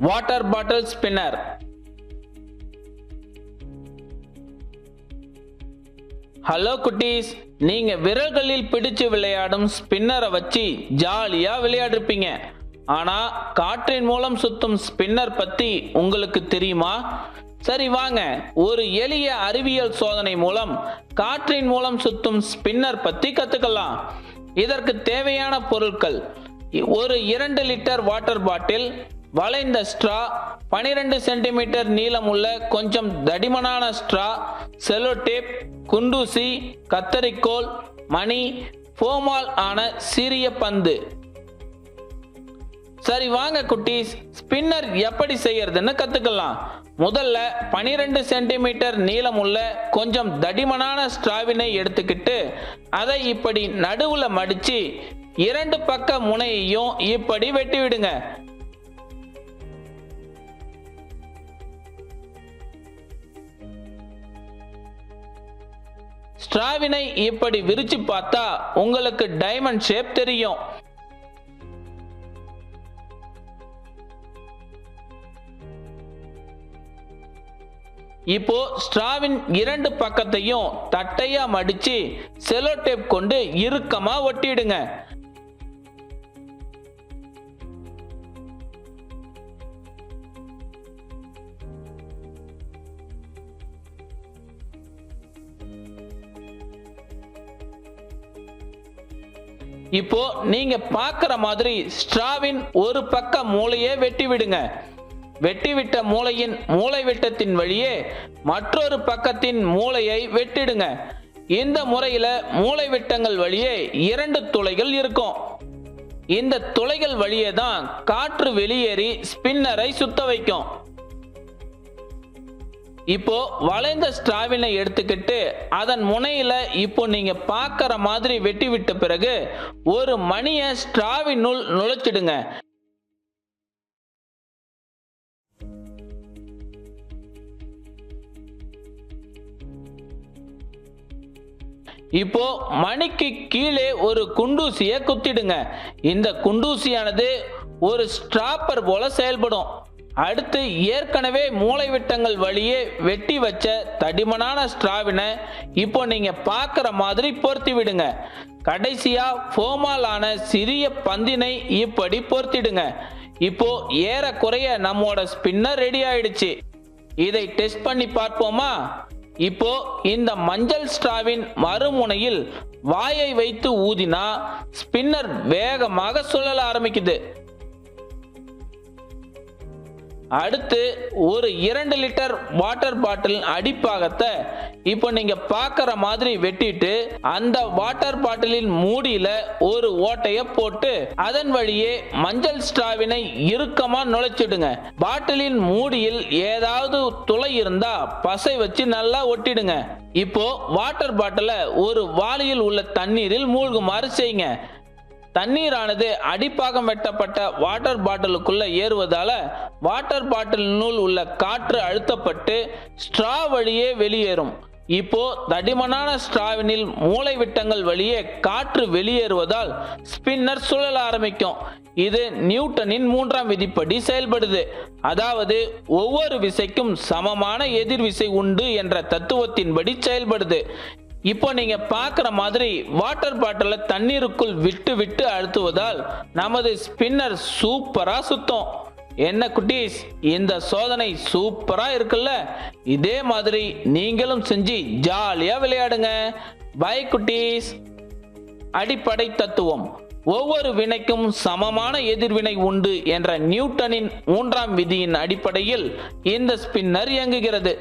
Water bottle spinner. Hello குட்டீஸ், நீங்க விரல்களில் பிடிச்சு விளையாடும் ஸ்பின்னரை வச்சு ஜாலியா விளையாடிருப்பீங்க. ஆனா காற்றின் மூலம் சுத்தும் ஸ்பின்னர் பத்தி உங்களுக்கு தெரியுமா? சரி வாங்க, ஒரு எளிய அறிவியல் சோதனை மூலம் காற்றின் மூலம் சுத்தும் ஸ்பின்னர் பத்தி கத்துக்கலாம். இதற்கு தேவையான பொருட்கள்: ஒரு 2 லிட்டர் வாட்டர் பாட்டில், வளைந்த ஸ்ட்ரா, 12 சென்டிமீட்டர் நீளமுள்ள கொஞ்சம் தடிமனான ஸ்ட்ரா, செலோ டேப், குண்டூசி, கத்தரிக்கோல், மணி, ஃபோமால் ஆன சிறிய பந்து. சரி வாங்க குட்டீஸ், ஸ்பின்னர் எப்படி செய்யறதுன்னு கத்துக்கலாம். முதல்ல 12 சென்டிமீட்டர் நீளமுள்ள கொஞ்சம் தடிமனான ஸ்ட்ராவினை எடுத்துக்கிட்டு அதை இப்படி நடுவுல மடிச்சு 2 பக்க முனையையும் இப்படி வெட்டி விடுங்க. ஸ்ட்ராவினை இப்படி விரிச்சு பார்த்தா உங்களுக்கு டைமண்ட் ஷேப் தெரியும். இப்போ ஸ்ட்ராவின் 2 பக்கத்தையும் தட்டையா மடிச்சு செலோ டேப் கொண்டு இறுக்கமா ஒட்டிடுங்க. இப்போ நீங்க பார்க்கிற மாதிரி ஸ்ட்ராவின் ஒரு பக்க மூலையை வெட்டி விடுங்க. வெட்டிவிட்ட மூலையின் மூளை விட்டத்தின் வழியே மற்றொரு பக்கத்தின் மூளையை வெட்டிடுங்க. இந்த முறையில மூளை விட்டங்கள் வழியே 2 துளைகள் இருக்கும். இந்த துளைகள் வழியே தான் காற்று வெளியேறி ஸ்பின்னரை சுத்த வைக்கும். இப்போ வளைந்த ஸ்ட்ராவினை எடுத்துக்கிட்டு அதன் முனையில இப்போ நீங்க பார்க்கிற மாதிரி வெட்டி விட்ட பிறகு ஒரு மணியை ஸ்ட்ராவினுள் நுழைச்சிடுங்க. இப்போ மணிக்கு கீழே ஒரு குண்டூசியை குத்திடுங்க. இந்த குண்டூசியானது ஒரு ஸ்ட்ராப்பர் போல செயல்படும். அடுத்து ஏற்கனவே மூளை விட்டங்கள் வழியே வெட்டி வச்ச தடிமனான ஸ்ட்ராவினை இப்போ நீங்க பார்க்கிற மாதிரி பொருத்தி விடுங்க. கடைசியா ஃபோமாலான சிறிய பந்தினை இப்படி பொருத்திடுங்க. இப்போ ஏறக்குறைய நம்மோட ஸ்பின்னர் ரெடி ஆயிடுச்சு. இதை டெஸ்ட் பண்ணி பார்ப்போமா? இப்போ இந்த மஞ்சள் ஸ்ட்ராவின் மறுமுனையில் வாயை வைத்து ஊதினா ஸ்பின்னர் வேகமாக சுழல ஆரம்பிக்குது. அடுத்து ஒரு 2 லிட்டர் வாட்டர் பாட்டில் அடிப்பாகத்தை இப்போ நீங்க பார்க்கிற மாதிரி வெட்டிட்டு அந்த வாட்டர் பாட்டிலின் மூடியில ஒரு ஓட்டைய போட்டு அதன் வழியே மஞ்சள் ஸ்ட்ராவினை இறுக்கமா நுழைச்சிடுங்க. பாட்டிலின் மூடியில் ஏதாவது துளை இருந்தா பசை வச்சு நல்லா ஒட்டிடுங்க. இப்போ வாட்டர் பாட்டிலை ஒரு வாளியில் உள்ள தண்ணீரில் மூழ்குமாறு செய்யுங்க. தண்ணீரானது அடிப்பாகம் வெட்டப்பட்ட வாட்டர் பாட்டிலுக்குள்ள ஏறுவதால வாட்டர் பாட்டிலினுள் உள்ள காற்று அழுத்தப்பட்டு ஸ்ட்ரா வழியே வெளியேறும். இப்போ தடிமனான ஸ்ட்ராவினில் மூளை விட்டங்கள் வழியே காற்று வெளியேறுவதால் ஸ்பின்னர் சுழல ஆரம்பிக்கும். இது நியூட்டனின் 3ஆம் விதிப்படி செயல்படுது. அதாவது ஒவ்வொரு விசைக்கும் சமமான எதிர்விசை உண்டு என்ற தத்துவத்தின்படி செயல்படுது. இப்போ நீங்க பார்க்கிற மாதிரி வாட்டர் பாட்டிலை தண்ணீருக்குள் விட்டு விட்டு அழுத்துவதால் நமது ஸ்பின்னர் சூப்பரா சுத்தும். என்ன குட்டீஸ், இந்த சோதனை சூப்பரா இருக்குல்ல? இதே மாதிரி நீங்களும் செஞ்சு ஜாலியா விளையாடுங்க. பை குட்டீஸ். அடிப்படை தத்துவம்: ஒவ்வொரு வினைக்கும் சமமான எதிர்வினை உண்டு என்ற நியூட்டனின் 3ஆம் விதியின் அடிப்படையில் இந்த ஸ்பின்னர் இயங்குகிறது.